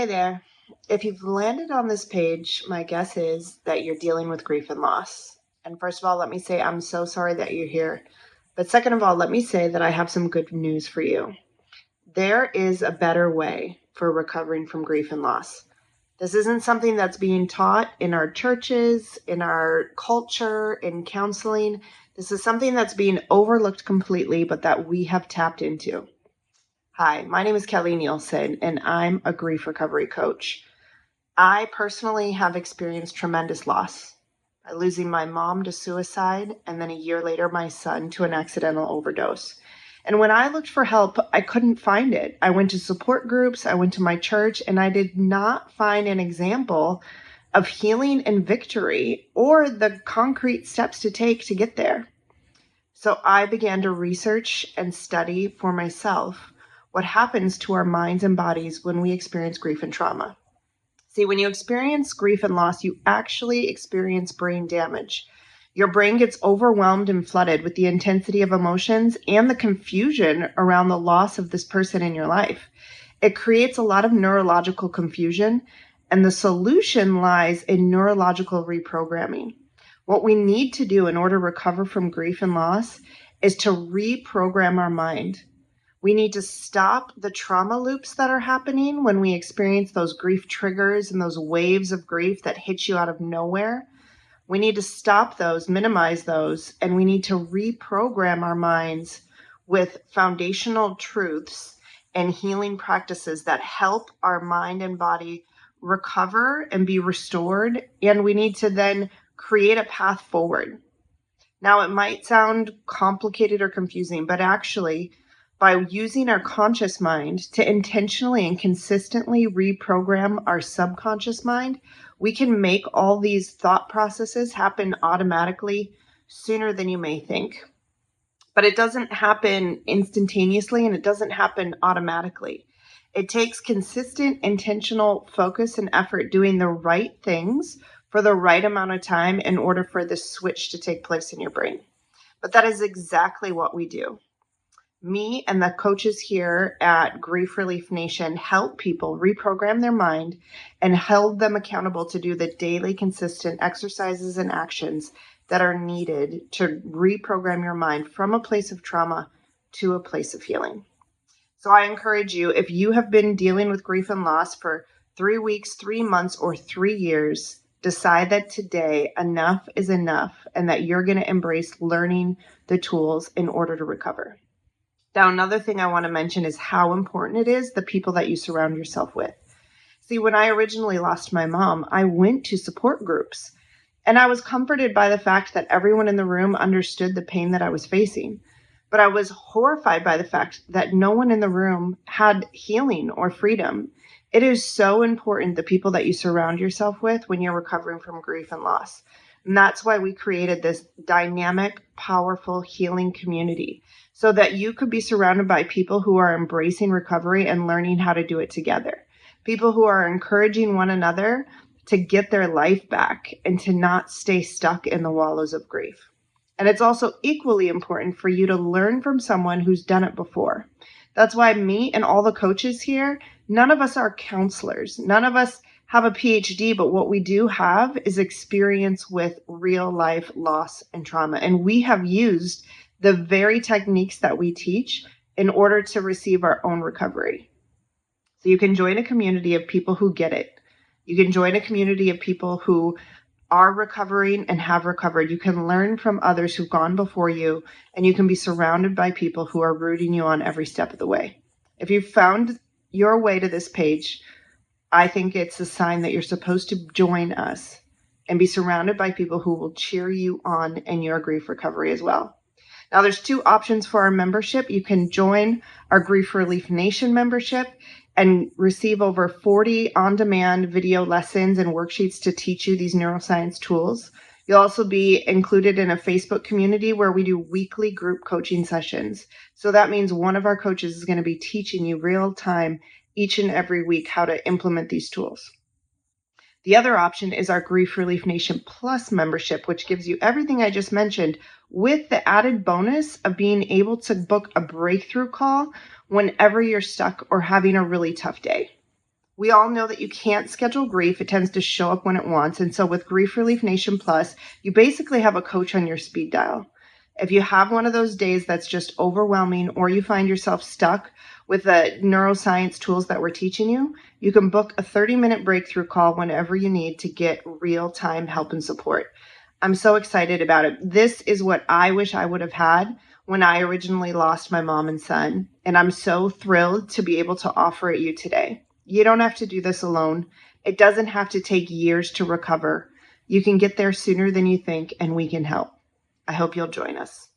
Hey there. If you've landed on this page, my guess is that you're dealing with grief and loss. And first of all, let me say I'm so sorry that you're here. But second of all, let me say that I have some good news for you. There is a better way for recovering from grief and loss. This isn't something that's being taught in our churches, in our culture, in counseling. This is something that's being overlooked completely, but that we have tapped into. Hi, my name is Kelly Nielsen, and I'm a grief recovery coach. I personally have experienced tremendous loss by losing my mom to suicide and then a year later my son to an accidental overdose. And when I looked for help, I couldn't find it. I went to support groups, I went to my church, and I did not find an example of healing and victory or the concrete steps to take to get there. So I began to research and study for myself what happens to our minds and bodies when we experience grief and trauma. See, when you experience grief and loss, you actually experience brain damage. Your brain gets overwhelmed and flooded with the intensity of emotions and the confusion around the loss of this person in your life. It creates a lot of neurological confusion, and the solution lies in neurological reprogramming. What we need to do in order to recover from grief and loss is to reprogram our mind. We need to stop the trauma loops that are happening when we experience those grief triggers and those waves of grief that hit you out of nowhere. We need to stop those, minimize those, and we need to reprogram our minds with foundational truths and healing practices that help our mind and body recover and be restored. And we need to then create a path forward. Now, it might sound complicated or confusing, but actually, by using our conscious mind to intentionally and consistently reprogram our subconscious mind, we can make all these thought processes happen automatically sooner than you may think. But it doesn't happen instantaneously and it doesn't happen automatically. It takes consistent, intentional focus and effort doing the right things for the right amount of time in order for this switch to take place in your brain. But that is exactly what we do. Me and the coaches here at Grief Relief Nation help people reprogram their mind and hold them accountable to do the daily consistent exercises and actions that are needed to reprogram your mind from a place of trauma to a place of healing. So I encourage you, if you have been dealing with grief and loss for 3 weeks, 3 months, or 3 years, decide that today enough is enough and that you're going to embrace learning the tools in order to recover. Now, another thing I want to mention is how important it is the people that you surround yourself with. See, when I originally lost my mom, I went to support groups, and I was comforted by the fact that everyone in the room understood the pain that I was facing. But I was horrified by the fact that no one in the room had healing or freedom. It is so important the people that you surround yourself with when you're recovering from grief and loss. And that's why we created this dynamic, powerful healing community so that you could be surrounded by people who are embracing recovery and learning how to do it together. People who are encouraging one another to get their life back and to not stay stuck in the wallows of grief. And it's also equally important for you to learn from someone who's done it before. That's why me and all the coaches here, none of us are counselors. None of us have a PhD, but what we do have is experience with real life loss and trauma. And we have used the very techniques that we teach in order to receive our own recovery. So you can join a community of people who get it. You can join a community of people who are recovering and have recovered. You can learn from others who've gone before you, and you can be surrounded by people who are rooting you on every step of the way. If you've found your way to this page, I think it's a sign that you're supposed to join us and be surrounded by people who will cheer you on in your grief recovery as well. Now, there's 2 options for our membership. You can join our Grief Relief Nation membership and receive over 40 on-demand video lessons and worksheets to teach you these neuroscience tools. You'll also be included in a Facebook community where we do weekly group coaching sessions. So that means one of our coaches is going to be teaching you real time each and every week how to implement these tools. The other option is our Grief Relief Nation Plus membership, which gives you everything I just mentioned with the added bonus of being able to book a breakthrough call whenever you're stuck or having a really tough day. We all know that you can't schedule grief. It tends to show up when it wants. And so with Grief Relief Nation Plus, you basically have a coach on your speed dial. If you have one of those days that's just overwhelming, or you find yourself stuck with the neuroscience tools that we're teaching you, you can book a 30-minute breakthrough call whenever you need to get real-time help and support. I'm so excited about it. This is what I wish I would have had when I originally lost my mom and son, and I'm so thrilled to be able to offer it you today. You don't have to do this alone. It doesn't have to take years to recover. You can get there sooner than you think, and we can help. I hope you'll join us.